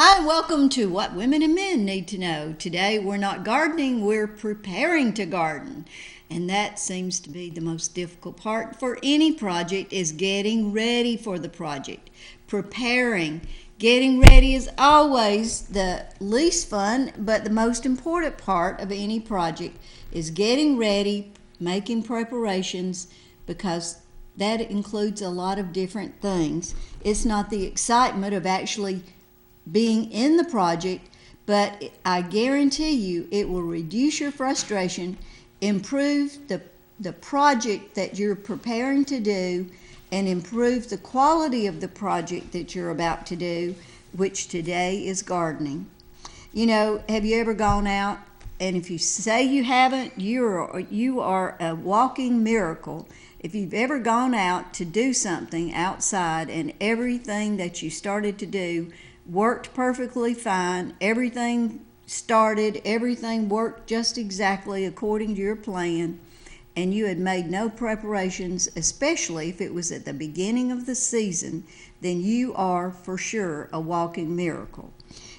Hi, and welcome to What Women and Men Need to Know. Today we're not gardening, we're preparing to garden. And that seems to be the most difficult part for any project is getting ready for the project. Preparing. Getting ready is always the least fun, but the most important part of any project is getting ready, making preparations, because that includes a lot of different things. It's not the excitement of actually being in the project, but I guarantee you it will reduce your frustration, improve the project that you're preparing to do, and improve the quality of the project that you're about to do, which today is gardening. You know, have you ever gone out, and if you say you haven't, you are a walking miracle. If you've ever gone out to do something outside and everything that you started to do worked perfectly fine, everything started, everything worked just exactly according to your plan, and you had made no preparations, especially if it was at the beginning of the season, then you are for sure a walking miracle.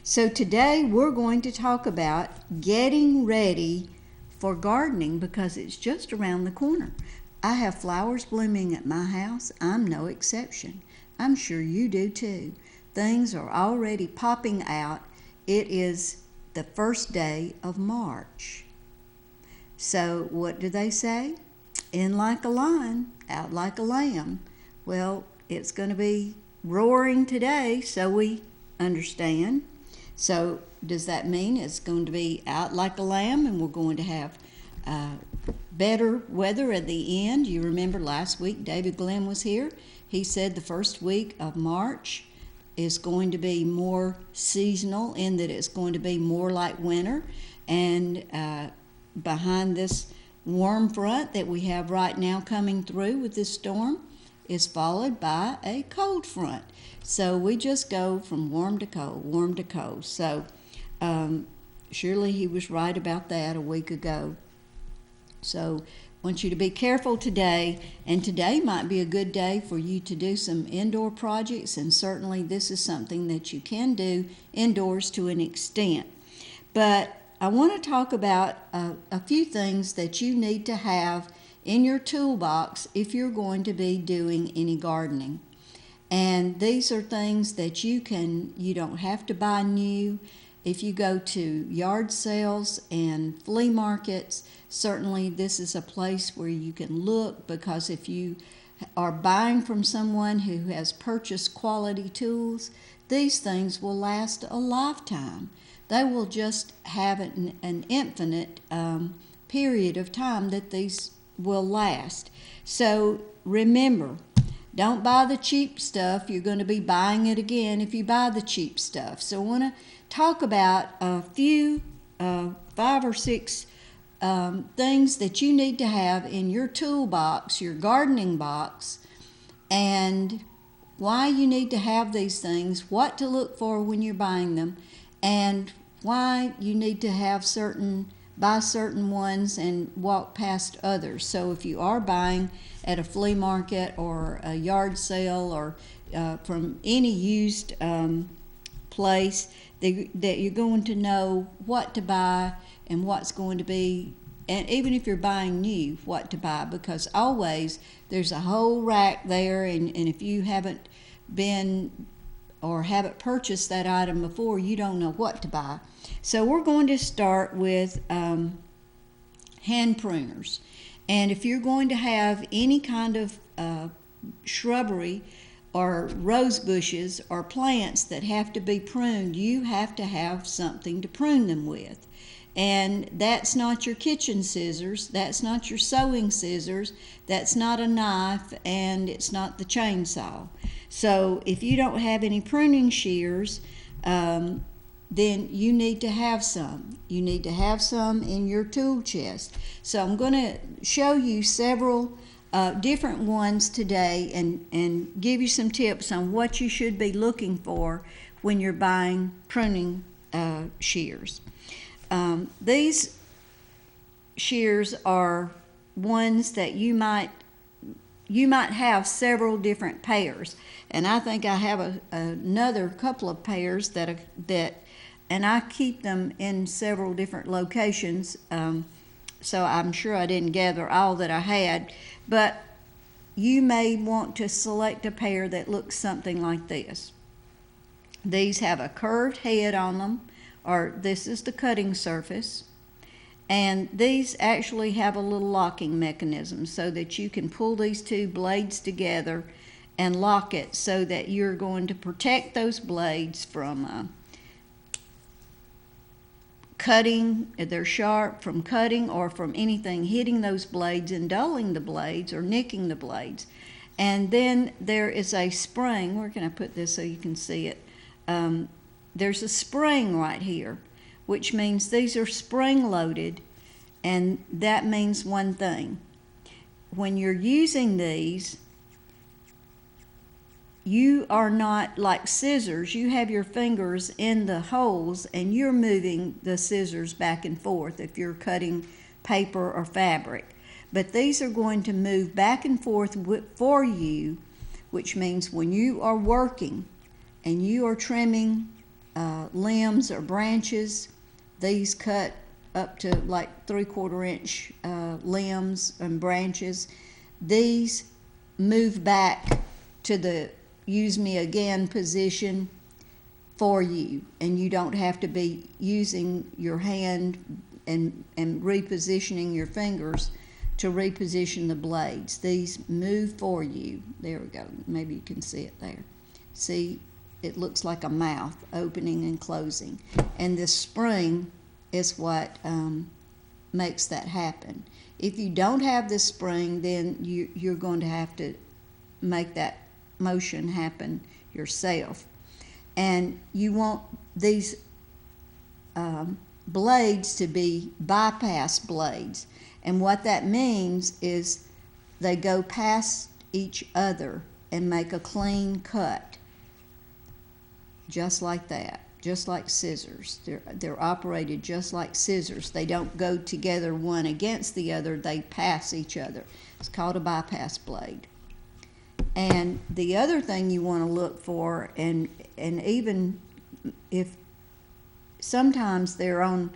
So today we're going to talk about getting ready for gardening because it's just around the corner. I have flowers blooming at my house. I'm no exception. I'm sure you do too. Things are already popping out. It is the first day of March. So what do they say? In like a lion, out like a lamb. Well, it's going to be roaring today, so we understand. So does that mean it's going to be out like a lamb and we're going to have better weather at the end? You remember last week David Glenn was here. He said the first week of March is going to be more seasonal in that it's going to be more like winter, and behind this warm front that we have right now coming through with this storm is followed by a cold front. So we just go from warm to cold, warm to cold. So surely he was right about that a week ago. So I want you to be careful today, and today might be a good day for you to do some indoor projects, and certainly this is something that you can do indoors to an extent. But I want to talk about a few things that you need to have in your toolbox if you're going to be doing any gardening. And these are things that you don't have to buy new. If you go to yard sales and flea markets, certainly this is a place where you can look, because if you are buying from someone who has purchased quality tools, these things will last a lifetime. They will just have an infinite period of time that these will last. So remember, don't buy the cheap stuff. You're going to be buying it again if you buy the cheap stuff. So I want to talk about a few, 5 or 6 things that you need to have in your toolbox, your gardening box, and why you need to have these things, what to look for when you're buying them, and why you need to have buy certain ones and walk past others. So if you are buying at a flea market or a yard sale or from any used place, that you're going to know what to buy and what's going to be, and even if you're buying new, what to buy, because always there's a whole rack there, and if you haven't been or haven't purchased that item before, you don't know what to buy. So we're going to start with hand pruners. And if you're going to have any kind of shrubbery or rose bushes or plants that have to be pruned, you have to have something to prune them with. And that's not your kitchen scissors, that's not your sewing scissors, that's not a knife, and it's not the chainsaw. So if you don't have any pruning shears, then you need to have some. You need to have some in your tool chest. So I'm going to show you several different ones today and give you some tips on what you should be looking for when you're buying pruning shears. These shears are ones that you might you might have several different pairs, and I think I have another couple of pairs and I keep them in several different locations, so I'm sure I didn't gather all that I had, but you may want to select a pair that looks something like this. These have a curved head on them, or this is the cutting surface, and these actually have a little locking mechanism so that you can pull these two blades together and lock it so that you're going to protect those blades from cutting. They're sharp from cutting or from anything hitting those blades and dulling the blades or nicking the blades. And then there is a spring. Where can I put this so you can see it? There's a spring right here, which means these are spring loaded, and that means one thing. When you're using these, you are not like scissors. You have your fingers in the holes and you're moving the scissors back and forth if you're cutting paper or fabric. But these are going to move back and forth for you, which means when you are working and you are trimming limbs or branches, these cut up to like 3/4 inch limbs and branches. These move back to the use me again position for you, and you don't have to be using your hand and repositioning your fingers to reposition the blades. These move for you. There we go. Maybe you can see it there. See, it looks like a mouth opening and closing, and this spring is what makes that happen. If you don't have this spring, then you're going to have to make that motion happen yourself. And you want these blades to be bypass blades, and what that means is they go past each other and make a clean cut, just like that, just like scissors. They're operated just like scissors. They don't go together one against the other, they pass each other. It's called a bypass blade. And the other thing you want to look for, and even if sometimes they're on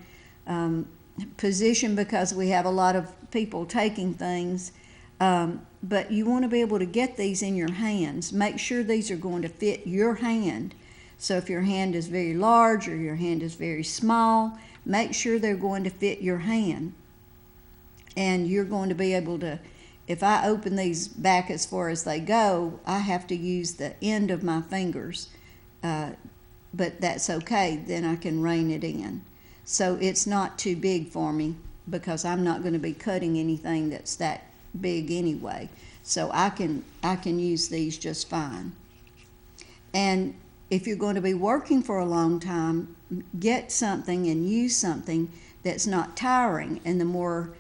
position because we have a lot of people taking things, but you want to be able to get these in your hands. Make sure these are going to fit your hand. So if your hand is very large or your hand is very small, make sure they're going to fit your hand. And you're going to be able to, if I open these back as far as they go, I have to use the end of my fingers, but that's okay, then I can rein it in. So it's not too big for me because I'm not going to be cutting anything that's that big anyway. So I can use these just fine. And if you're going to be working for a long time, get something and use something that's not tiring. And the more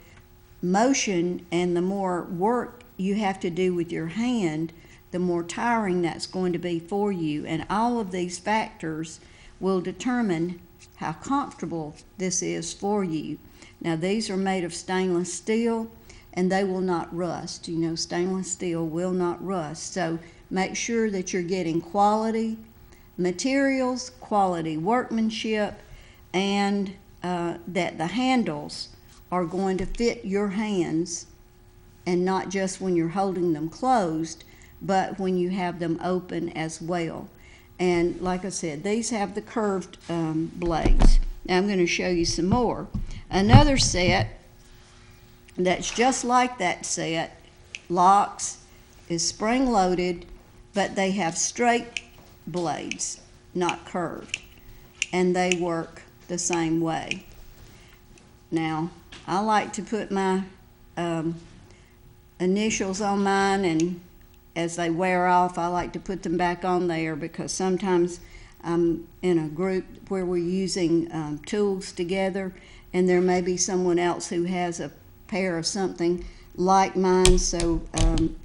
motion and the more work you have to do with your hand, the more tiring that's going to be for you. And all of these factors will determine how comfortable this is for you. Now, these are made of stainless steel and they will not rust. You know, stainless steel will not rust. So make sure that you're getting quality materials, quality workmanship, and that the handles are going to fit your hands, and not just when you're holding them closed, but when you have them open as well. And like I said, these have the curved blades. Now I'm going to show you some more. Another set that's just like that set, locks, is spring loaded, but they have straight blades, not curved, and they work the same way. Now, I like to put my initials on mine, and as they wear off, I like to put them back on there because sometimes I'm in a group where we're using tools together, and there may be someone else who has a pair of something like mine, so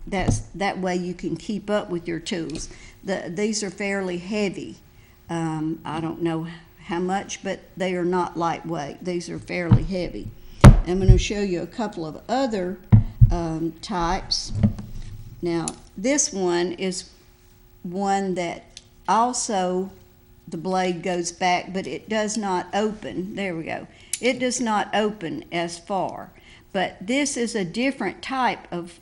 that way you can keep up with your tools. These are fairly heavy. I don't know how much, but they are not lightweight. These are fairly heavy. I'm going to show you a couple of other types. Now, this one is one that also the blade goes back, but it does not open. There we go. It does not open as far. But this is a different type of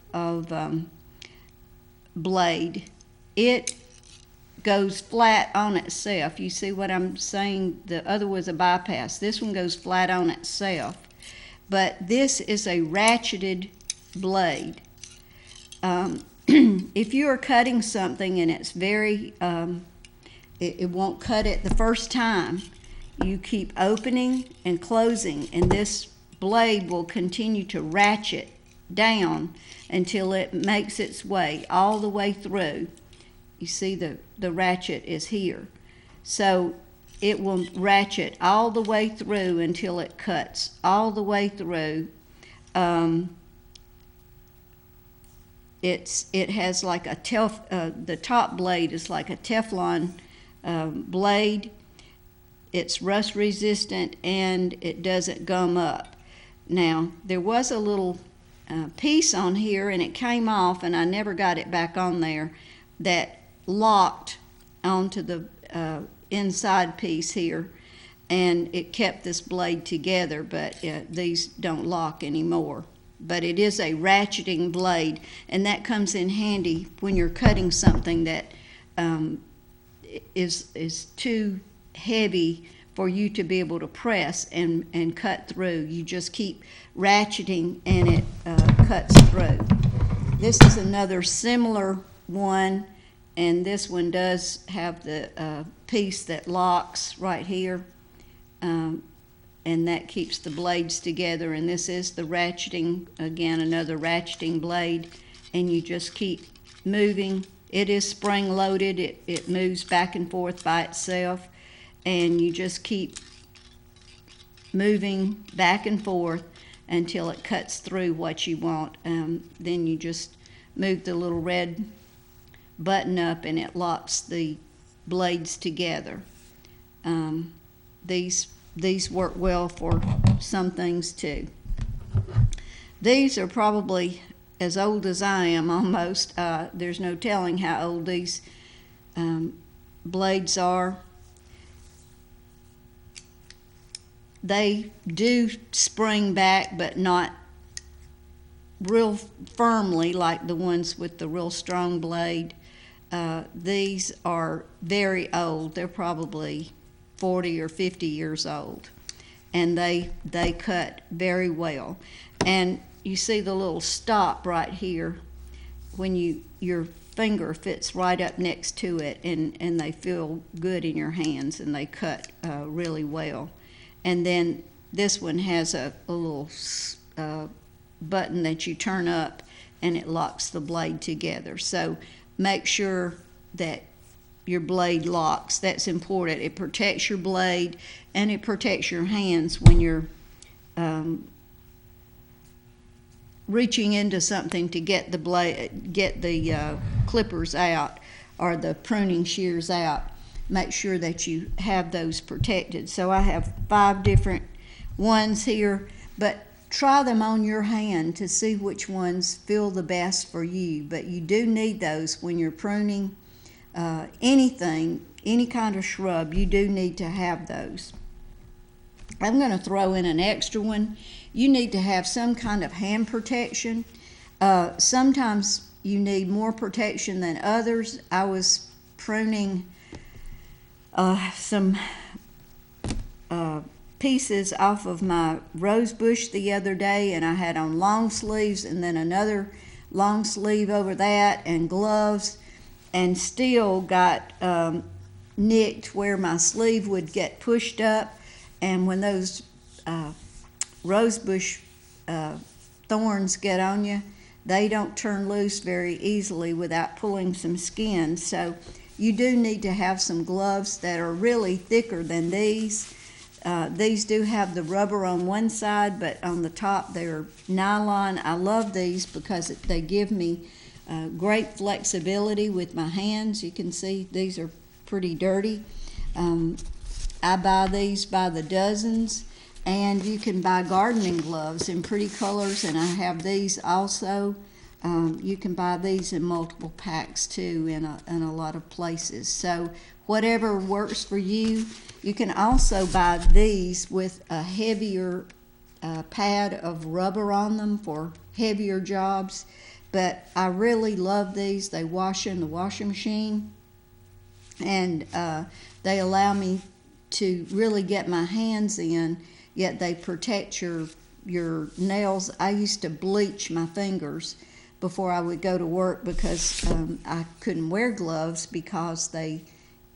blade. It goes flat on itself. You see what I'm saying? The other was a bypass. This one goes flat on itself. But this is a ratcheted blade. If you are cutting something and it's very, it won't cut it the first time, you keep opening and closing, and this blade will continue to ratchet down until it makes its way all the way through. You see the ratchet is here. So it will ratchet all the way through until it cuts all the way through. It has like a the top blade is like a Teflon blade. It's rust resistant and it doesn't gum up. Now, there was a little piece on here and it came off, and I never got it back on there, that locked onto the inside piece here, and it kept this blade together, but these don't lock anymore. But it is a ratcheting blade, and that comes in handy when you're cutting something that is too heavy for you to be able to press and cut through. You just keep ratcheting and it cuts through. This is another similar one, and this one does have the piece that locks right here, and that keeps the blades together. And this is the ratcheting, again, another ratcheting blade, and you just keep moving. It is spring loaded. It moves back and forth by itself, and you just keep moving back and forth until it cuts through what you want. Then you just move the little red button up and it locks the blades together. These work well for some things too. These are probably as old as I am almost. There's no telling how old these blades are. They do spring back, but not real firmly like the ones with the real strong blade. These are very old. They're probably 40 or 50 years old, and they cut very well. And you see the little stop right here when your finger fits right up next to it, and they feel good in your hands, and they cut really well. And then this one has a little button that you turn up, and it locks the blade together. So make sure that your blade locks. That's important. It protects your blade, and it protects your hands when you're reaching into something to get the clippers out or the pruning shears out. Make sure that you have those protected. So I have 5 different ones here, but try them on your hand to see which ones feel the best for you. But you do need those when you're pruning anything, any kind of shrub. You do need to have those. I'm going to throw in an extra one. You need to have some kind of hand protection. Sometimes you need more protection than others. I was pruning some pieces off of my rose bush the other day, and I had on long sleeves and then another long sleeve over that and gloves, and still got nicked where my sleeve would get pushed up. And when those rose bush thorns get on you, they don't turn loose very easily without pulling some skin. So you do need to have some gloves that are really thicker than these. These do have the rubber on one side, but on the top they're nylon. I love these because they give me great flexibility with my hands. You can see these are pretty dirty. I buy these by the dozens, and you can buy gardening gloves in pretty colors, and I have these also. You can buy these in multiple packs too in a lot of places. So whatever works for you. You can also buy these with a heavier pad of rubber on them for heavier jobs. But I really love these. They wash in the washing machine, and they allow me to really get my hands in, yet they protect your nails. I used to bleach my fingers before I would go to work because I couldn't wear gloves because they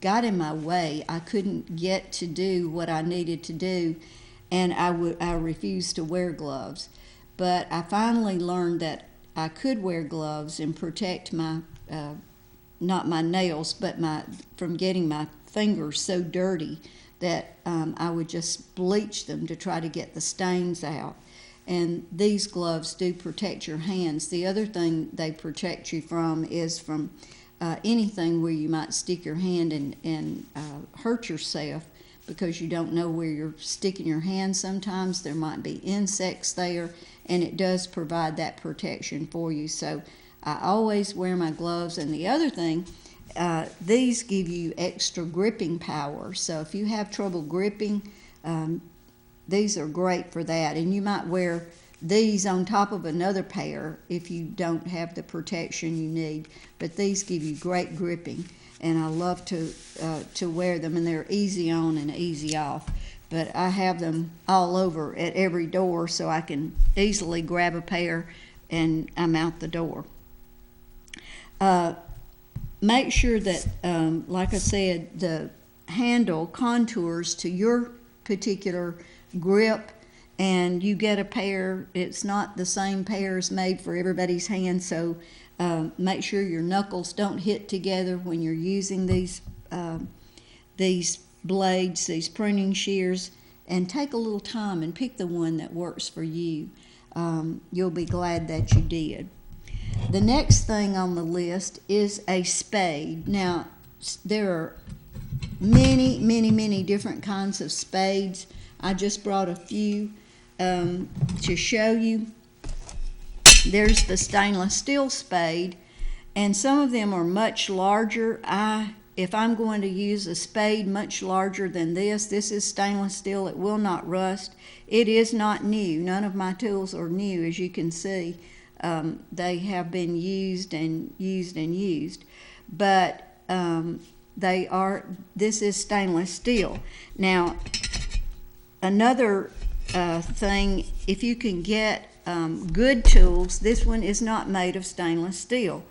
got in my way. I couldn't get to do what I needed to do, and I refused to wear gloves. But I finally learned that I could wear gloves and protect my not my nails, but from getting my fingers so dirty that I would just bleach them to try to get the stains out. And these gloves do protect your hands. The other thing they protect you from is from anything where you might stick your hand and hurt yourself, because you don't know where you're sticking your hand. Sometimes there might be insects there, and it does provide that protection for you. So I always wear my gloves. And the other thing, these give you extra gripping power. So if you have trouble gripping, these are great for that. And you might wear these on top of another pair if you don't have the protection you need. But these give you great gripping, and I love to wear them, and they're easy on and easy off. But I have them all over at every door, so I can easily grab a pair and I'm out the door. Make sure that, like I said, the handle contours to your particular grip, and you get a pair. It's not the same pairs made for everybody's hand, so make sure your knuckles don't hit together when you're using these blades, these pruning shears, and take a little time and pick the one that works for you. You'll be glad that you did. The next thing on the list is a spade. Now, there are many different kinds of spades. I just brought a few to show you. There's the stainless steel spade, and some of them are much larger. If I'm going to use a spade much larger than this is stainless steel. It will not rust. It is not new. None of my tools are new, as you can see. They have been used and used, but this is stainless steel. Now, another thing, if you can get good tools, this one is not made of stainless steel,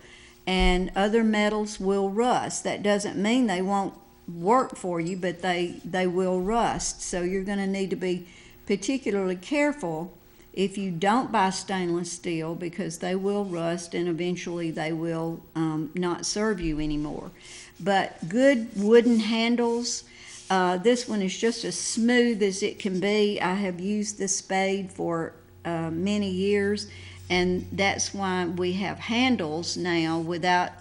and other metals will rust. That doesn't mean they won't work for you, but they will rust. So you're going to need to be particularly careful if you don't buy stainless steel, because they will rust and eventually they will not serve you anymore. But good wooden handles. This one is just as smooth as it can be. I have used this spade for many years, and that's why we have handles now without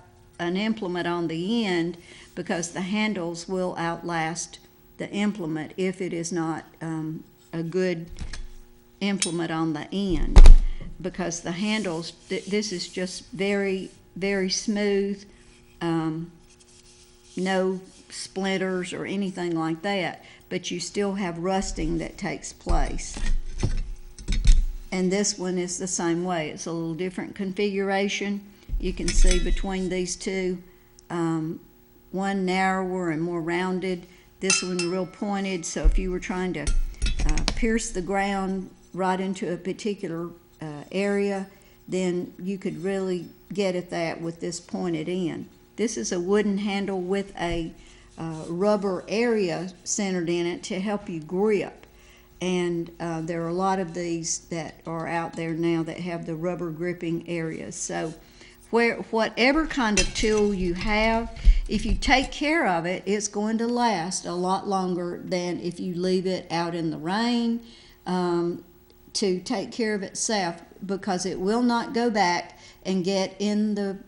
an implement on the end, because the handles will outlast the implement if it is not a good implement on the end, because the handles, this is just very smooth, no splinters or anything like that, but you still have rusting that takes place. And this one is the same way. It's a little different configuration. You can see between these two, one narrower and more rounded, this one real pointed. So if you were trying to pierce the ground right into a particular area, then you could really get at that with this pointed end. This is a wooden handle with a rubber area centered in it to help you grip. And there are a lot of these that are out there now that have the rubber gripping areas. So whatever kind of tool you have, if you take care of it, it's going to last a lot longer than if you leave it out in the rain to take care of itself, because it will not go back and get in the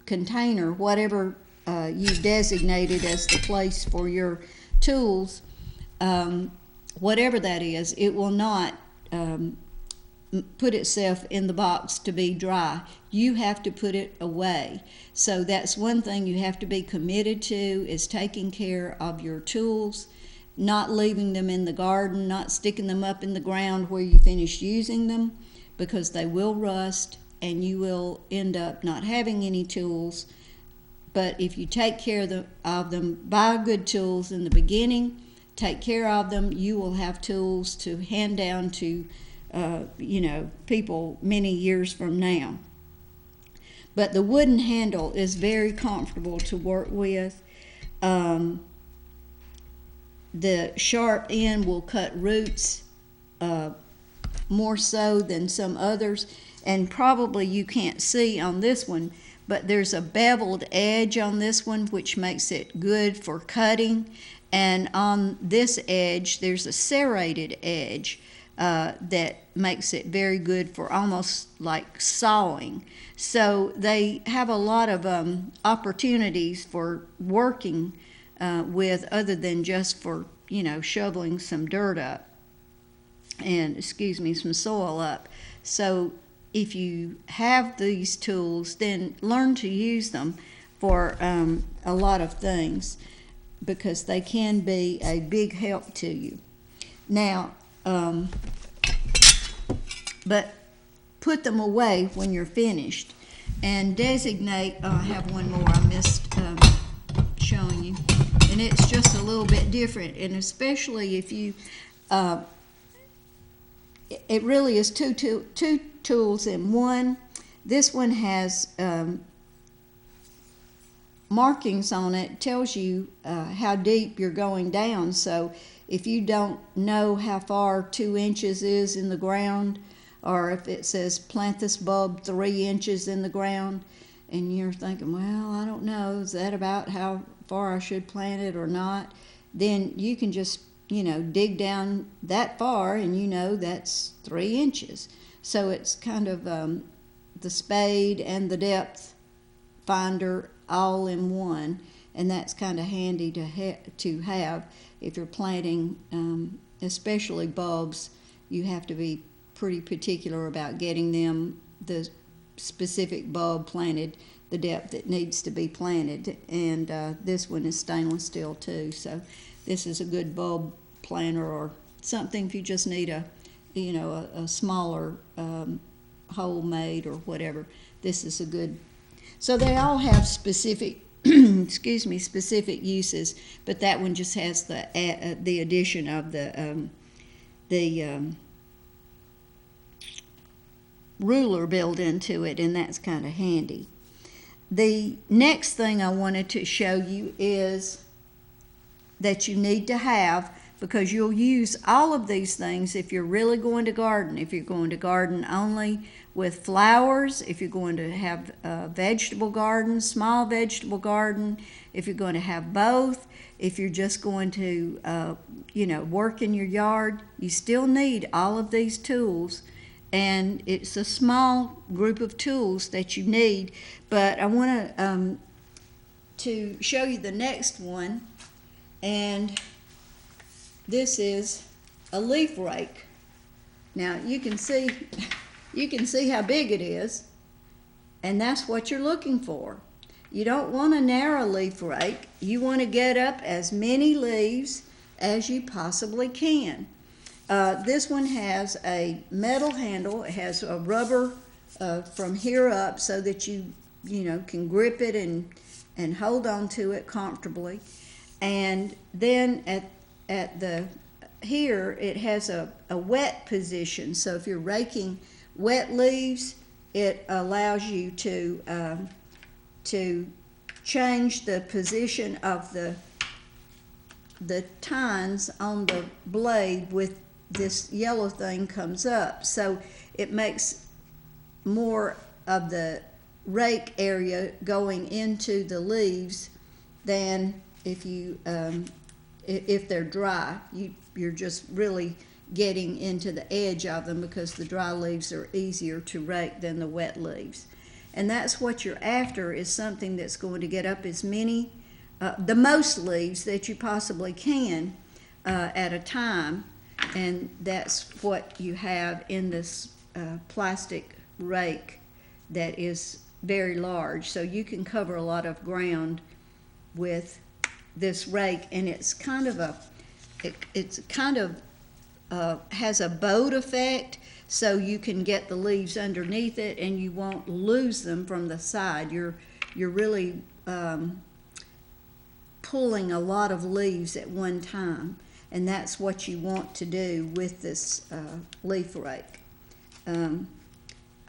container, whatever you designated as the place for your tools, whatever that is. It will not put itself in the box to be dry. You have to put it away. So that's one thing you have to be committed to, is taking care of your tools, not leaving them in the garden, not sticking them up in the ground where you finish using them, because they will rust and you will end up not having any tools. But if you take care of them, buy good tools in the beginning, take care of them, you will have tools to hand down to people many years from now. But the wooden handle is very comfortable to work with. The sharp end will cut roots more so than some others, and probably you can't see on this one, but there's a beveled edge on this one which makes it good for cutting, and on this edge there's a serrated edge that makes it very good for almost like sawing. So they have a lot of opportunities for working with, other than just for shoveling some dirt up and some soil up. So if you have these tools, then learn to use them for a lot of things, because they can be a big help to you. Now, but put them away when you're finished, and designate. I have one more I missed showing you, and it's just a little bit different, and especially if you it really is two tools in one. This one has markings on it, tells you how deep you're going down. So if you don't know how far 2 inches is in the ground, or if it says plant this bulb 3 inches in the ground, and you're thinking, well, I don't know, is that about how far I should plant it or not? Then you can just, dig down that far, and that's 3 inches. So it's kind of the spade and the depth finder all in one, and that's kind of handy to have if you're planting, especially bulbs. You have to be pretty particular about getting them the specific bulb planted, the depth it needs to be planted. And this one is stainless steel too, so this is a good bulb planter, or something if you just need a smaller hole made or whatever. This is a good. So they all have specific specific uses, but that one just has the addition of the ruler built into it, and that's kind of handy. The next thing I wanted to show you is that you need to have, because you'll use all of these things if you're really going to garden. If you're going to garden only with flowers, if you're going to have a vegetable garden, small vegetable garden, if you're going to have both, if you're just going to work in your yard, you still need all of these tools. And it's a small group of tools that you need, but I want to show you the next one, and this is a leaf rake. Now you can see how big it is, and that's what you're looking for. You don't want a narrow leaf rake. You want to get up as many leaves as you possibly can. This one has a metal handle. It has a rubber from here up so that you can grip it and hold on to it comfortably. And then at the here it has a wet position. So if you're raking wet leaves, it allows you to change the position of the tines on the blade with this yellow thing comes up. So it makes more of the rake area going into the leaves than if they're dry. You're just really getting into the edge of them, because the dry leaves are easier to rake than the wet leaves. And that's what you're after, is something that's going to get up as many, the most leaves that you possibly can at a time. And that's what you have in this plastic rake that is very large, so you can cover a lot of ground with this rake, and it's kind of has a boat effect, so you can get the leaves underneath it and you won't lose them from the side. You're really pulling a lot of leaves at one time, and that's what you want to do with this leaf rake.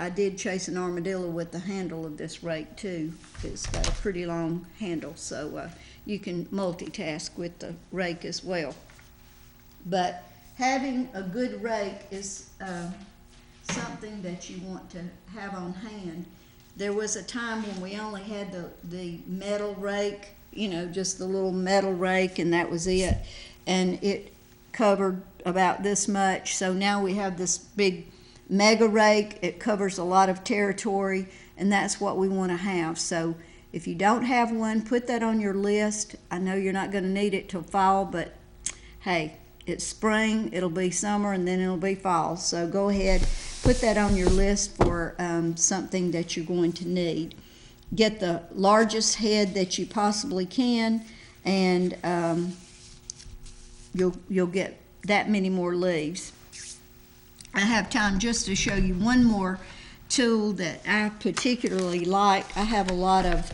I did chase an armadillo with the handle of this rake too. It's got a pretty long handle, so you can multitask with the rake as well. But having a good rake is something that you want to have on hand. There was a time when we only had the metal rake, you know, just the little metal rake, and that was it. And it covered about this much. So now we have this big mega rake. It covers a lot of territory, and that's what we want to have. So if you don't have one, put that on your list. I know you're not going to need it till fall, but hey, it's spring, it'll be summer, and then it'll be fall. So go ahead, put that on your list for something that you're going to need. Get the largest head that you possibly can, and you'll get that many more leaves. I have time just to show you one more tool that I particularly like. I have a lot of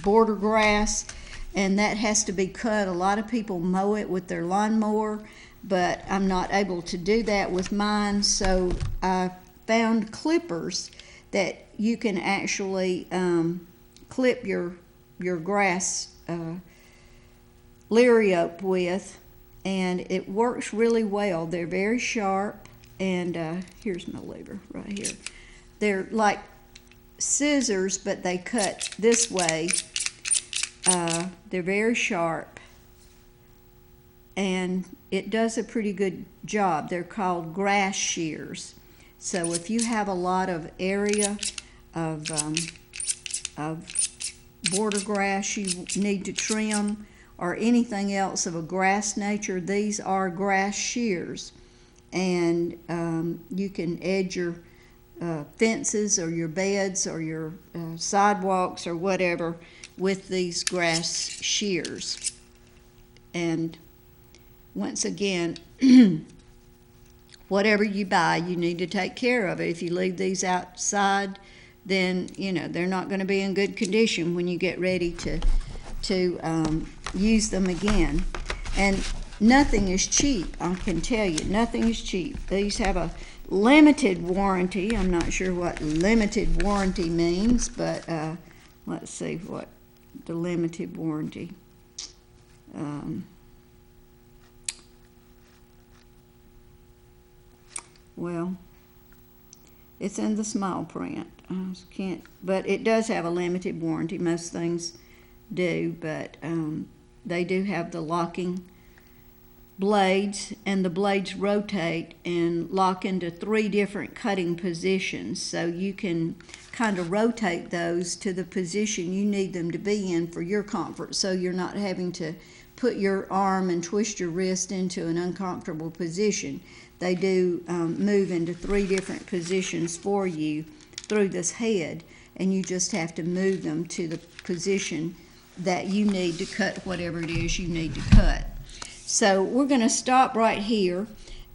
border grass, and that has to be cut. A lot of people mow it with their lawnmower, but I'm not able to do that with mine, so I found clippers that you can actually clip your grass liriope with, and it works really well. They're very sharp, and here's my lever right here. They're like scissors, but they cut this way. They're very sharp, and it does a pretty good job. They're called grass shears. So if you have a lot of area of border grass you need to trim, or anything else of a grass nature, these are grass shears. And you can edge your fences or your beds or your sidewalks or whatever with these grass shears. And once again, whatever you buy, you need to take care of it. If you leave these outside, then you know they're not going to be in good condition when you get ready to use them again. And nothing is cheap, I can tell you. Nothing is cheap. These have a limited warranty. I'm not sure what limited warranty means, but let's see what the limited warranty. Well, it's in the small print. I can't, but it does have a limited warranty. Most things do, but they do have the locking blades, and the blades rotate and lock into 3 different cutting positions, so you can kind of rotate those to the position you need them to be in for your comfort, so you're not having to put your arm and twist your wrist into an uncomfortable position. They do move into 3 different positions for you through this head, and you just have to move them to the position that you need to cut whatever it is you need to cut. So we're going to stop right here,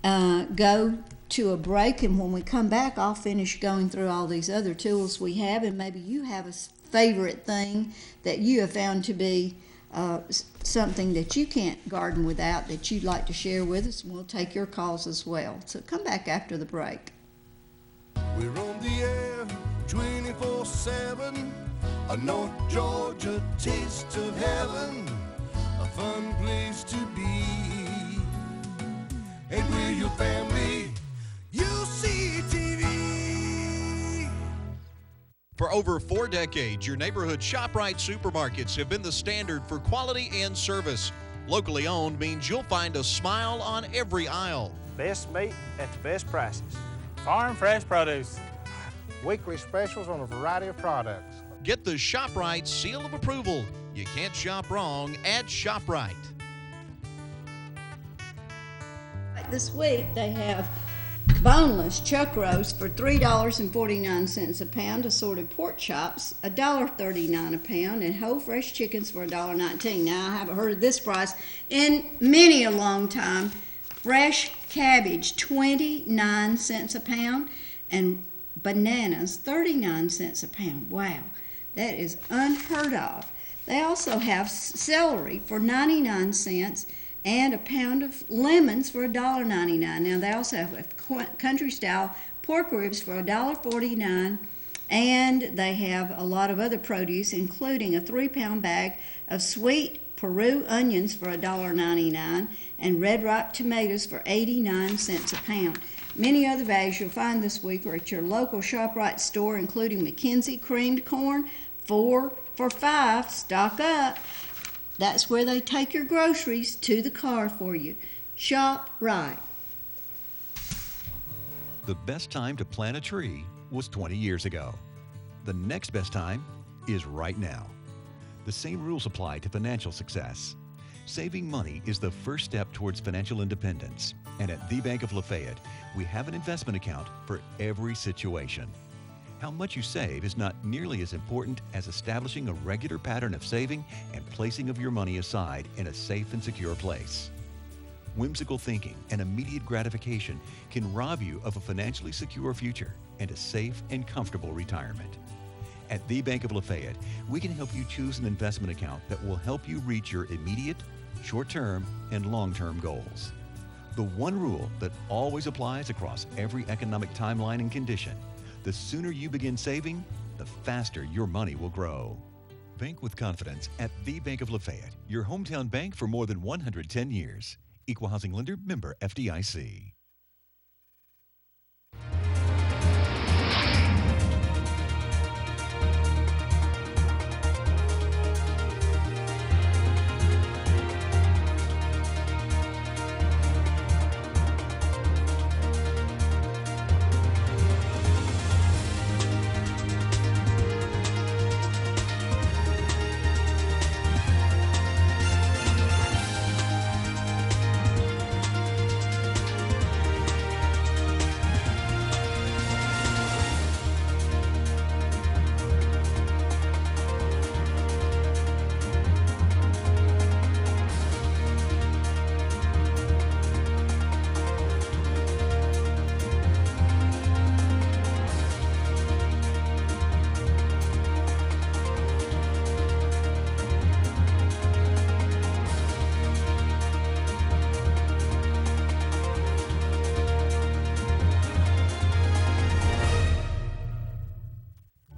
go to a break, and when we come back, I'll finish going through all these other tools we have, and maybe you have a favorite thing that you have found to be something that you can't garden without that you'd like to share with us, and we'll take your calls as well. So come back after the break. We're on the air 24/7, a North Georgia taste of heaven, a fun place to be. And we're your family, UCTV. For over 4 decades, your neighborhood ShopRite supermarkets have been the standard for quality and service. Locally owned means you'll find a smile on every aisle. Best meat at the best prices. Farm fresh produce. Weekly specials on a variety of products. Get the ShopRite seal of approval. You can't shop wrong at ShopRite. this week they have boneless chuck roast for $3.49 a pound, assorted pork chops $1.39 a pound, and whole fresh chickens for $1.19. Now, I haven't heard of this price in many a long time. Fresh cabbage 29 cents a pound, and bananas 39 cents a pound. Wow, that is unheard of. They also have celery for 99 cents and a pound of lemons for $1.99. Now, they also have country-style pork ribs for $1.49, and they have a lot of other produce, including a 3-pound bag of sweet Peru onions for $1.99 and red ripe tomatoes for 89 cents a pound. Many other values you'll find this week are at your local ShopRite store, including McKenzie creamed corn, 4 for $5. Stock up. That's where they take your groceries to the car for you. ShopRite. The best time to plant a tree was 20 years ago. The next best time is right now. The same rules apply to financial success. Saving money is the first step towards financial independence. And at the Bank of Lafayette, we have an investment account for every situation. How much you save is not nearly as important as establishing a regular pattern of saving and placing of your money aside in a safe and secure place. Whimsical thinking and immediate gratification can rob you of a financially secure future and a safe and comfortable retirement. At the Bank of Lafayette, we can help you choose an investment account that will help you reach your immediate, short-term, and long-term goals. The one rule that always applies across every economic timeline and condition: the sooner you begin saving, the faster your money will grow. Bank with confidence at the Bank of Lafayette, your hometown bank for more than 110 years. Equal housing lender, member FDIC.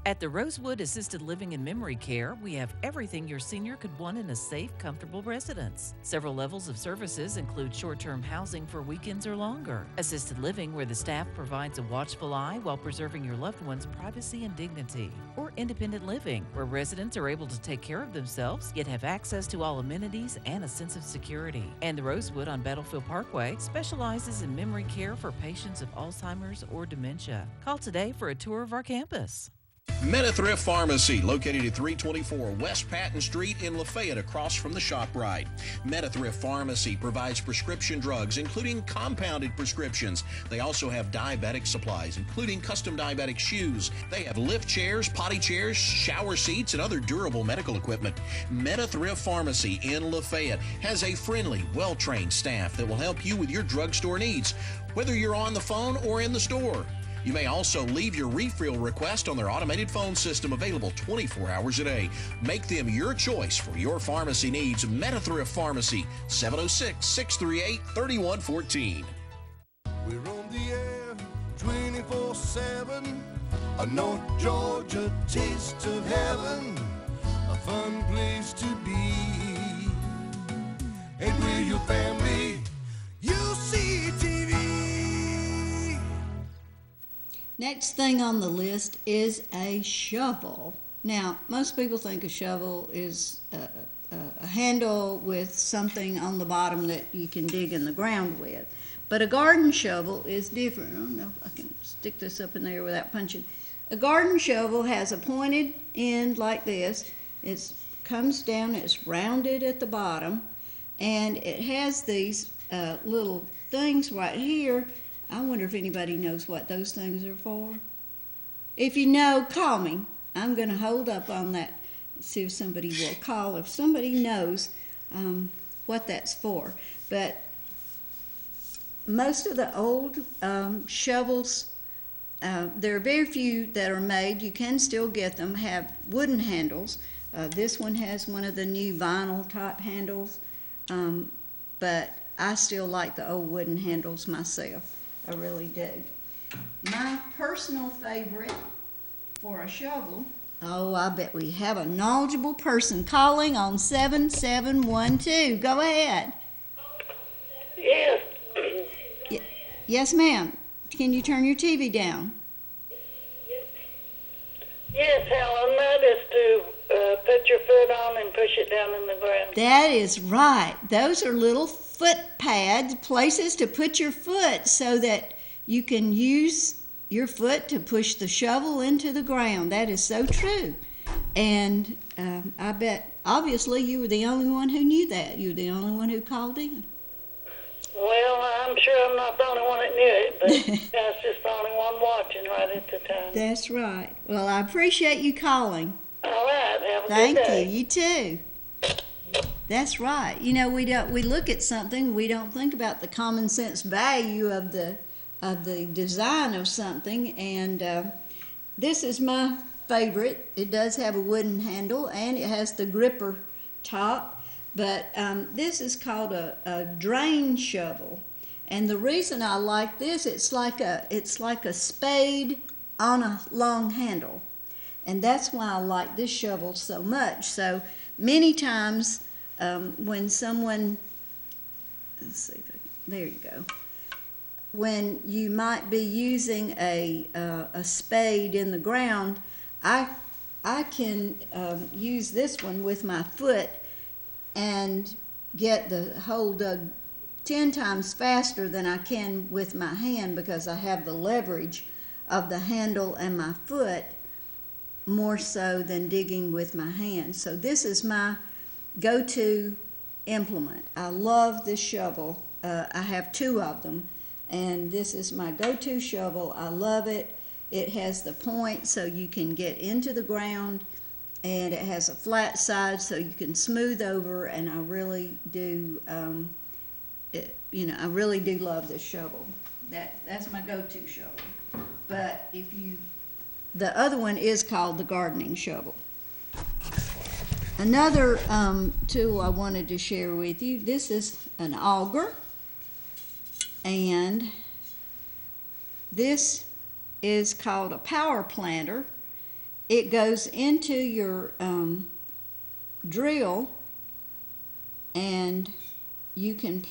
At the Rosewood Assisted Living and Memory Care, we have everything your senior could want in a safe, comfortable residence. Several levels of services include short-term housing for weekends or longer, assisted living where the staff provides a watchful eye while preserving your loved one's privacy and dignity, or independent living where residents are able to take care of themselves yet have access to all amenities and a sense of security. And the Rosewood on Battlefield Parkway specializes in memory care for patients of Alzheimer's or dementia. Call today for a tour of our campus. MetaThrift Pharmacy, located at 324 West Patton Street in Lafayette, across from the ShopRite. MetaThrift Pharmacy provides prescription drugs, including compounded prescriptions. They also have diabetic supplies, including custom diabetic shoes. They have lift chairs, potty chairs, shower seats, and other durable medical equipment. MetaThrift Pharmacy in Lafayette has a friendly, well-trained staff that will help you with your drugstore needs, whether you're on the phone or in the store. You may also leave your refill request on their automated phone system, available 24 hours a day. Make them your choice for your pharmacy needs. MetaThrift Pharmacy, 706-638-3114. We're on the air 24/7. A North Georgia taste of heaven, a fun place to be. And we're your family, UCTV. Next thing on the list is a shovel. Now, most people think a shovel is a handle with something on the bottom that you can dig in the ground with. But a garden shovel is different. I don't know if I can stick this up in there without punching. A garden shovel has a pointed end like this. It comes down, it's rounded at the bottom, and it has these little things right here. I wonder if anybody knows what those things are for. If you know, call me. I'm going to hold up on that, see if somebody will call, if somebody knows what that's for. But most of the old shovels, there are very few that are made. You can still get them, have wooden handles. This one has one of the new vinyl type handles, but I still like the old wooden handles myself. I really do. My personal favorite for a shovel, oh, I bet we have a knowledgeable person calling on 7712. Go ahead. Yes. Yes, ma'am. Can you turn your TV down? Yes, Helen, that is to put your foot on and push it down in the ground. That is right. Those are little foot pads, places to put your foot so that you can use your foot to push the shovel into the ground. That is so true. And I bet, obviously, you were the only one who knew that. You were the only one who called in. Well, I'm sure I'm not the only one that knew it, but I was just the only one watching right at the time. That's right. Well, I appreciate you calling. All right, have a Thank good day. you. You too. That's right. You know, we look at something, we don't think about the common sense value of the design of something, and this is my favorite. It does have a wooden handle and it has the gripper top, but this is called a drain shovel, and the reason I like this, it's like a spade on a long handle, and that's why I like this shovel so much. So many times when someone, let's see if I can, there you go. When you might be using a spade in the ground, I can use this one with my foot and get the hole dug 10 times faster than I can with my hand, because I have the leverage of the handle and my foot more so than digging with my hand. So this is my go-to implement. I love this shovel. I have two of them, and this is my go-to shovel. I love it. It has the point so you can get into the ground, and it has a flat side so you can smooth over, and I really do, I really do love this shovel. That's my go-to shovel. But the other one is called the gardening shovel. Another tool I wanted to share with you, this is an auger, and this is called a power planter. It goes into your drill, and you can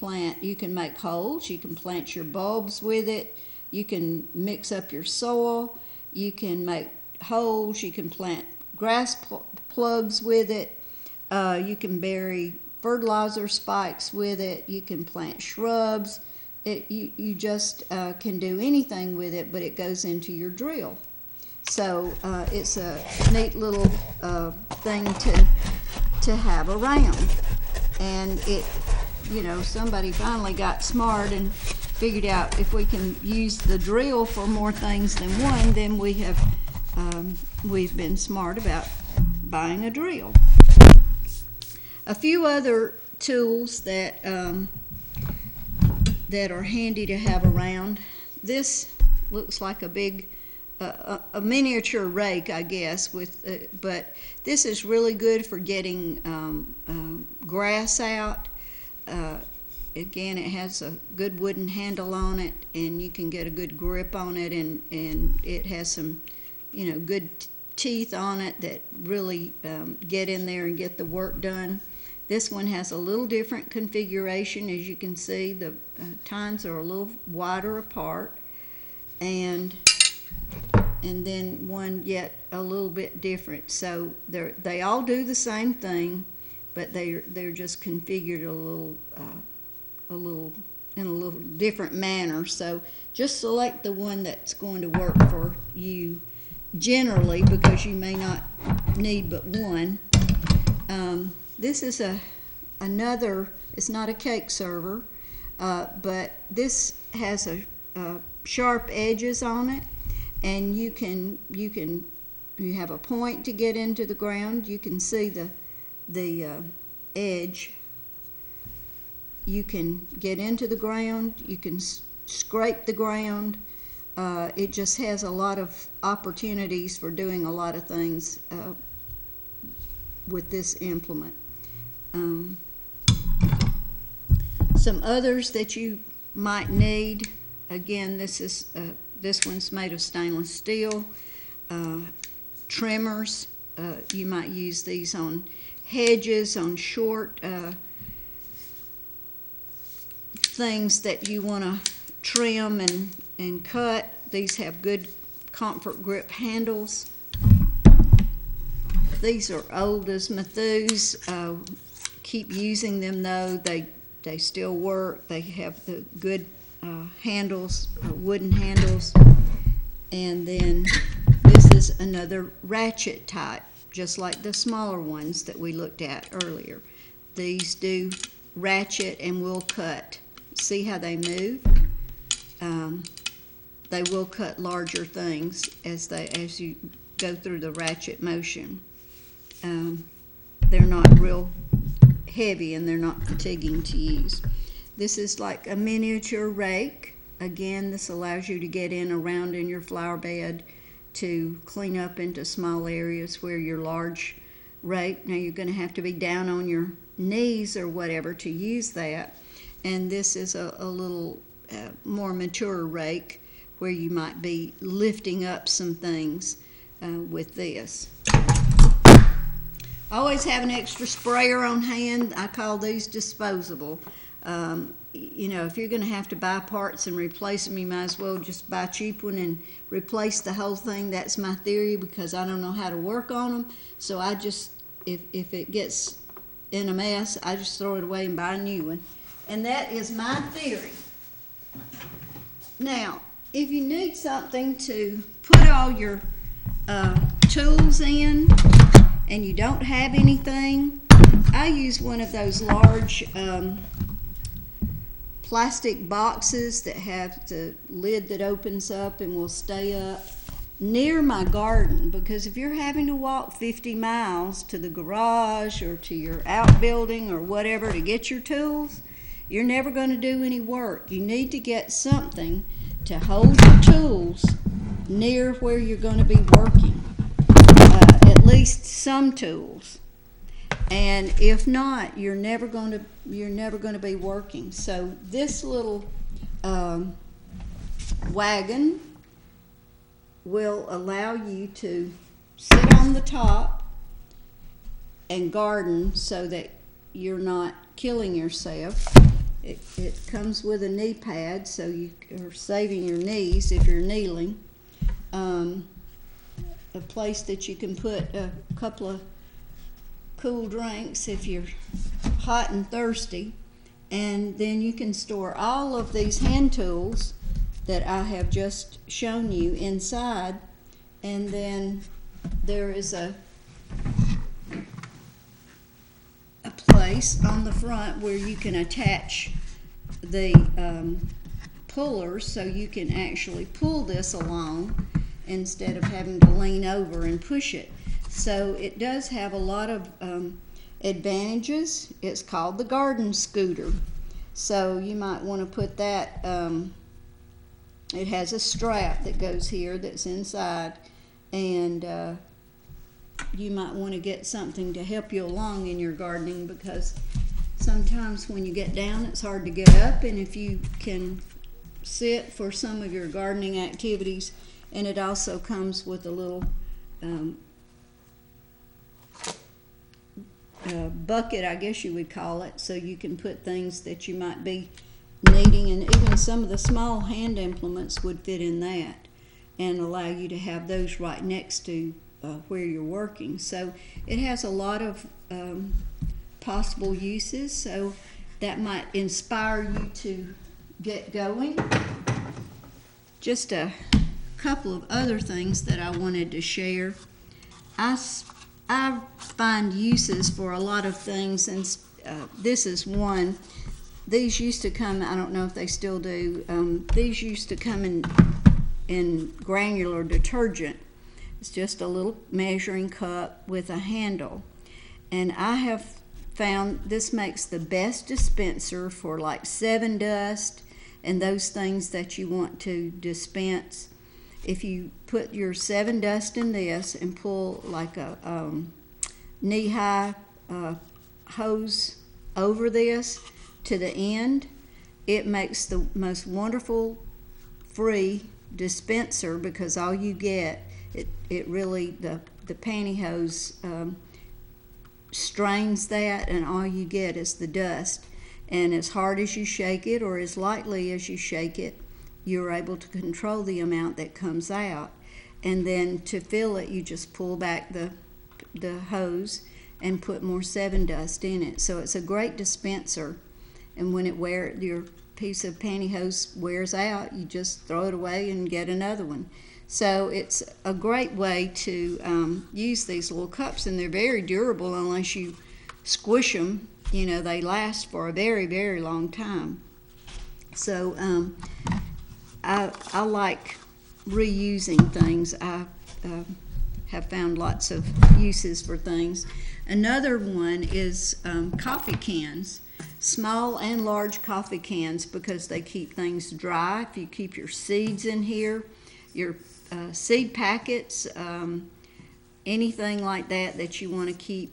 make holes, you can plant your bulbs with it, you can mix up your soil, you can make holes, you can plant grass plugs with it, you can bury fertilizer spikes with it, you can plant shrubs. You just can do anything with it, but it goes into your drill. So it's a neat little thing to have around. And somebody finally got smart and figured out if we can use the drill for more things than one, then we've been smart about buying a drill. A few other tools that are handy to have around. This looks like a big, a miniature rake, I guess, but this is really good for getting grass out. Again, it has a good wooden handle on it, and you can get a good grip on it, and it has some, good teeth on it that really get in there and get the work done. This one has a little different configuration. As you can see, the tines are a little wider apart, and then one yet a little bit different. So they all do the same thing, but they're just configured in a little different manner. So just select the one that's going to work for you generally, because you may not need but one. This is another, it's not a cake server. but this has a sharp edges on it, and you have a point to get into the ground. You can see the edge. You can get into the ground. You can scrape the ground. It just has a lot of opportunities for doing a lot of things with this implement. Some others that you might need, again, this one's made of stainless steel. Trimmers, you might use these on hedges, on short things that you want to trim and cut. These have good comfort grip handles. These are old as Methu's. Keep using them though. They still work. They have the good handles, wooden handles. And then this is another ratchet type, just like the smaller ones that we looked at earlier. These do ratchet and will cut. See how they move? They will cut larger things as you go through the ratchet motion. They're not real heavy and they're not fatiguing to use. This is like a miniature rake. Again, this allows you to get around in your flower bed to clean up into small areas where your large rake. Now you're going to have to be down on your knees or whatever to use that. And this is a little more mature rake where you might be lifting up some things with this. Always have an extra sprayer on hand. I call these disposable. You know, if you're going to have to buy parts and replace them, you might as well just buy a cheap one and replace the whole thing. That's my theory, because I don't know how to work on them. So I just, if it gets in a mess, I just throw it away and buy a new one. And that is my theory. Now, if you need something to put all your tools in and you don't have anything, I use one of those large plastic boxes that have the lid that opens up and will stay up near my garden, because if you're having to walk 50 miles to the garage or to your outbuilding or whatever to get your tools, you're never going to do any work. You need to get something to hold your tools near where you're going to be working, at least some tools. And if not, you're never going to be working. So this little wagon will allow you to sit on the top and garden so that you're not killing yourself. It comes with a knee pad, so you are saving your knees if you're kneeling. A place that you can put a couple of cool drinks if you're hot and thirsty. And then you can store all of these hand tools that I have just shown you inside. And then there is a place on the front where you can attach the pullers, so you can actually pull this along instead of having to lean over and push it. So it does have a lot of advantages. It's called the garden scooter. So you might want to put that, it has a strap that goes here that's inside, and you might want to get something to help you along in your gardening, because sometimes when you get down it's hard to get up, and if you can sit for some of your gardening activities. And it also comes with a little bucket, I guess you would call it, so you can put things that you might be needing, and even some of the small hand implements would fit in that and allow you to have those right next to where you're working. So it has a lot of possible uses, so that might inspire you to get going. Just a couple of other things that I wanted to share. I find uses for a lot of things, and this is one. these used to come, I don't know if they still do, these used to come in granular detergent. It's just a little measuring cup with a handle. And I have found this makes the best dispenser for like 7 dust and those things that you want to dispense. If you put your 7 dust in this and pull like a knee-high hose over this to the end, it makes the most wonderful free dispenser, because all you get, it really, the pantyhose strains that, and all you get is the dust. And as hard as you shake it, or as lightly as you shake it, you're able to control the amount that comes out. And then to fill it, you just pull back the hose and put more 7 dust in it. So it's a great dispenser. And when your piece of pantyhose wears out, you just throw it away and get another one. So it's a great way to use these little cups, and they're very durable unless you squish them. You know, they last for a very, very long time. So I like reusing things. I have found lots of uses for things. Another one is coffee cans. Small and large coffee cans, because they keep things dry. If you keep your seeds in here, your seed packets, anything like that you want to keep,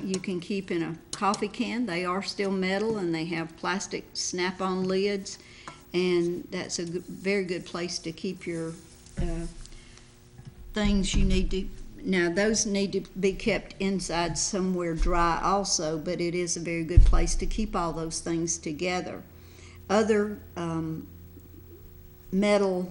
you can keep in a coffee can. They are still metal, and they have plastic snap-on lids, and that's a very good place to keep your things you need to. Now, those need to be kept inside somewhere dry also, but it is a very good place to keep all those things together. Other metal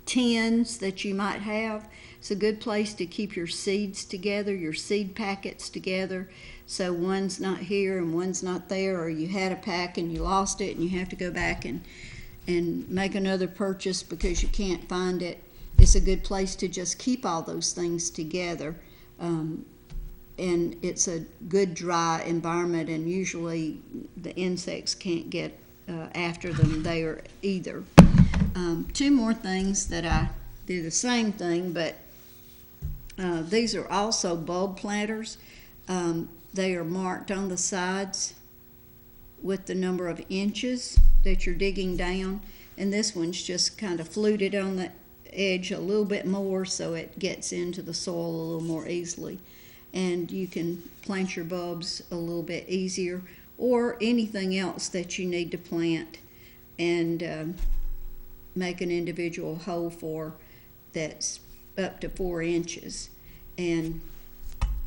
tins that you might have, it's a good place to keep your seeds together, your seed packets together, so one's not here and one's not there, or you had a pack and you lost it and you have to go back and make another purchase because you can't find it. It's a good place to just keep all those things together, and it's a good dry environment, and usually the insects can't get after them there either. 2 more things that I do the same thing, but these are also bulb planters. They are marked on the sides with the number of inches that you're digging down, and this one's just kind of fluted on the edge a little bit more so it gets into the soil a little more easily, and you can plant your bulbs a little bit easier, or anything else that you need to plant and make an individual hole for that's up to 4 inches, and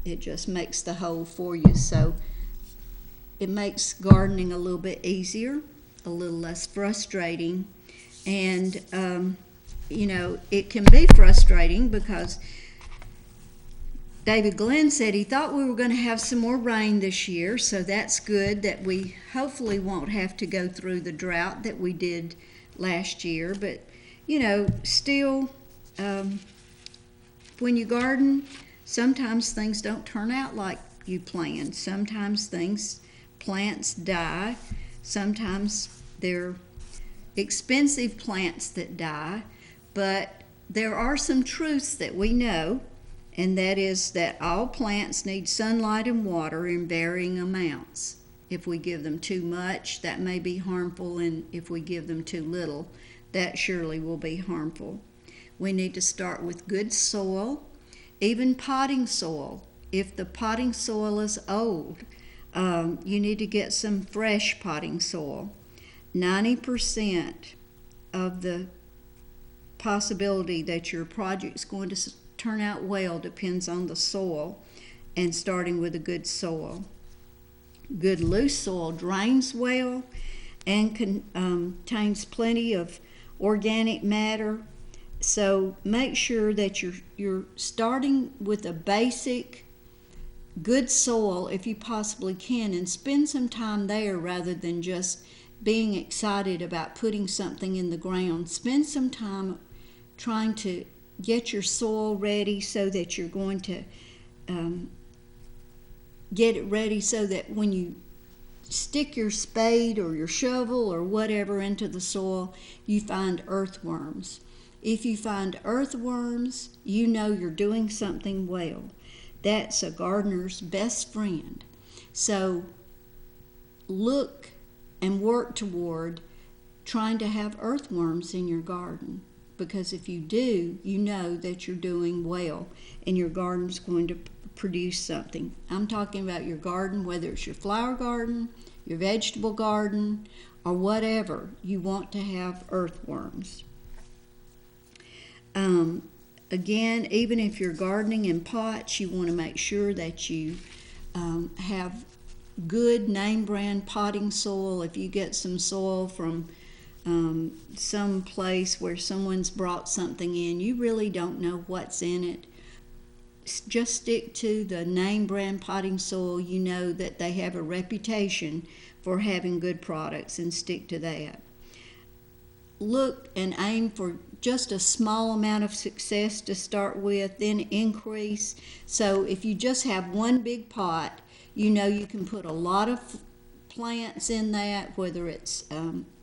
it just makes the hole for you. So it makes gardening a little bit easier, a little less frustrating, and you know, it can be frustrating because David Glenn said he thought we were going to have some more rain this year, so that's good that we hopefully won't have to go through the drought that we did last year. But, you know, still, when you garden, sometimes things don't turn out like you planned. Sometimes plants die. Sometimes they're expensive plants that die. But there are some truths that we know, and that is that all plants need sunlight and water in varying amounts. If we give them too much, that may be harmful, and if we give them too little, that surely will be harmful. We need to start with good soil, even potting soil. If the potting soil is old, you need to get some fresh potting soil. 90% of the possibility that your project's going to turn out well depends on the soil, and starting with a good soil. Good loose soil drains well and contains plenty of organic matter. So make sure that you're starting with a basic good soil if you possibly can, and spend some time there rather than just being excited about putting something in the ground. Spend some time trying to get your soil ready so that you're going to get it ready so that when you stick your spade or your shovel or whatever into the soil, you find earthworms. If you find earthworms, you know you're doing something well. That's a gardener's best friend. So look and work toward trying to have earthworms in your garden, because if you do, you know that you're doing well and your garden's going to produce something. I'm talking about your garden, whether it's your flower garden, your vegetable garden, or whatever. You want to have earthworms. Again, even if you're gardening in pots, you want to make sure that you have good name brand potting soil. If you get some soil from some place where someone's brought something in, you really don't know what's in it. Just stick to the name brand potting soil. You know that they have a reputation for having good products, and stick to that. Look and aim for just a small amount of success to start with, then increase. So if you just have one big pot, you know you can put a lot of plants in that, whether it's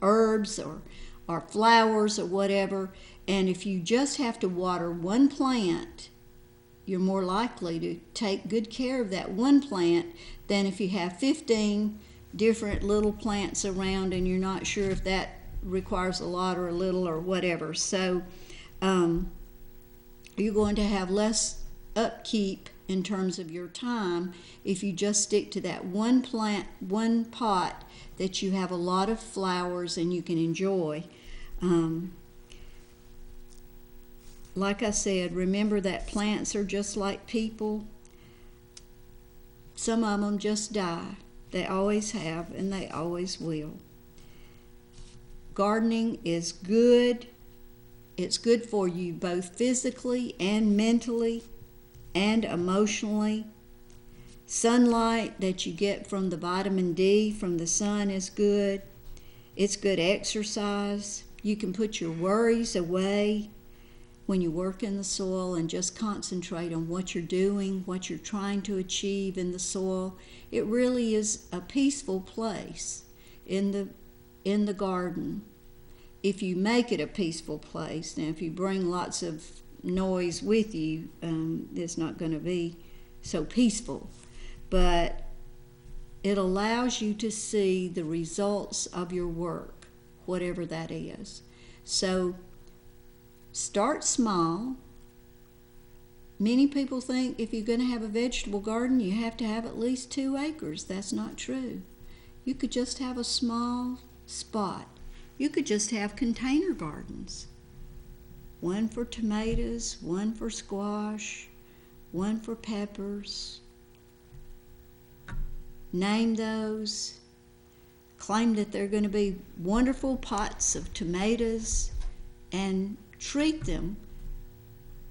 herbs or flowers or whatever. And if you just have to water one plant, you're more likely to take good care of that one plant than if you have 15 different little plants around and you're not sure if that requires a lot or a little or whatever. So you're going to have less upkeep in terms of your time if you just stick to that one plant, one pot that you have a lot of flowers and you can enjoy. Like I said, remember that plants are just like people. Some of them just die. They always have, and they always will. Gardening is good. It's good for you both physically and mentally and emotionally. Sunlight that you get from the vitamin D from the sun is good. It's good exercise. You can put your worries away when you work in the soil and just concentrate on what you're doing, what you're trying to achieve in the soil. It really is a peaceful place in the garden, if you make it a peaceful place. Now, if you bring lots of noise with you, it's not going to be so peaceful. But it allows you to see the results of your work, whatever that is. So start small. Many people think if you're going to have a vegetable garden, you have to have at least 2 acres. That's not true. You could just have a small spot. You could just have container gardens. One for tomatoes, one for squash, one for peppers. Name those. Claim that they're going to be wonderful pots of tomatoes and treat them.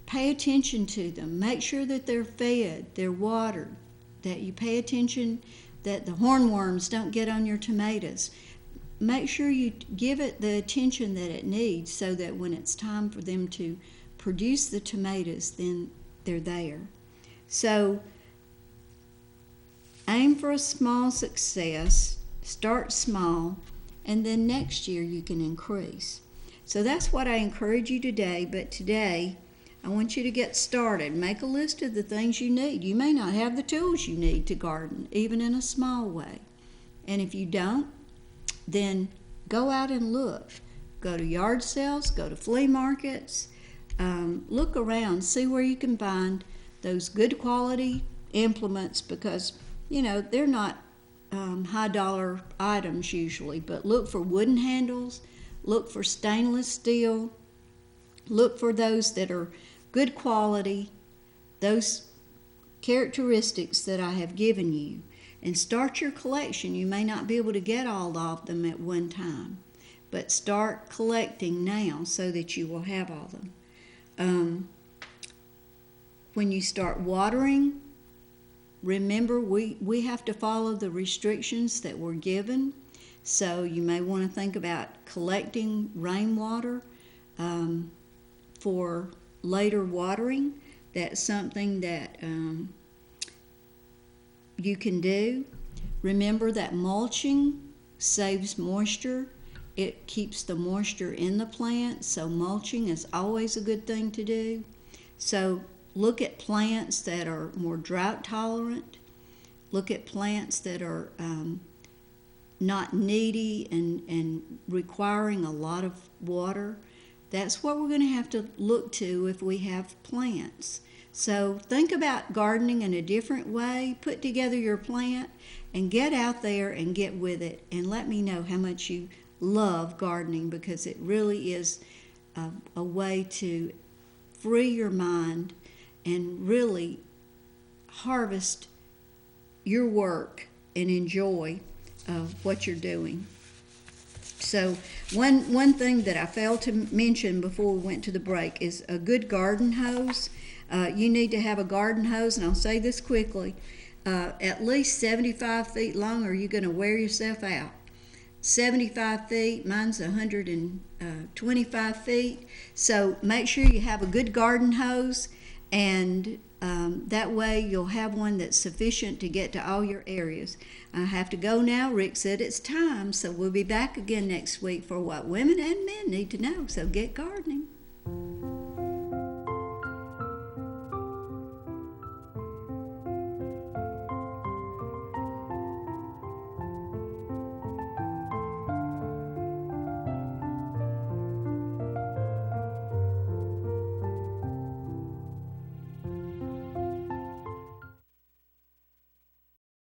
Pay attention to them. Make sure that they're fed, they're watered, that you pay attention that the hornworms don't get on your tomatoes. Make sure you give it the attention that it needs so that when it's time for them to produce the tomatoes, then they're there. So aim for a small success, start small, and then next year you can increase. So that's what I encourage you today, but today I want you to get started. Make a list of the things you need. You may not have the tools you need to garden, even in a small way. And if you don't, then go out and look. Go to yard sales, go to flea markets, look around, see where you can find those good quality implements, because, you know, they're not high dollar items usually, but look for wooden handles, look for stainless steel, look for those that are good quality, those characteristics that I have given you, and start your collection. You may not be able to get all of them at one time, but start collecting now so that you will have all of them. When you start watering, remember we have to follow the restrictions that were given. So you may want to think about collecting rainwater for later watering. That's something that you can do. Remember that mulching saves moisture. It keeps the moisture in the plant, so mulching is always a good thing to do. So look at plants that are more drought tolerant. Look at plants that are not needy and requiring a lot of water. That's what we're going to have to look to if we have plants. So think about gardening in a different way. Put together your plant and get out there and get with it. And let me know how much you love gardening, because it really is a way to free your mind and really harvest your work and enjoy what you're doing. So one thing that I failed to mention before we went to the break is a good garden hose. You need to have a garden hose, and I'll say this quickly, at least 75 feet long, or you're going to wear yourself out. 75 feet, mine's 125 feet. So make sure you have a good garden hose, and that way you'll have one that's sufficient to get to all your areas. I have to go now. Rick said it's time, so we'll be back again next week for what women and men need to know. So get gardening.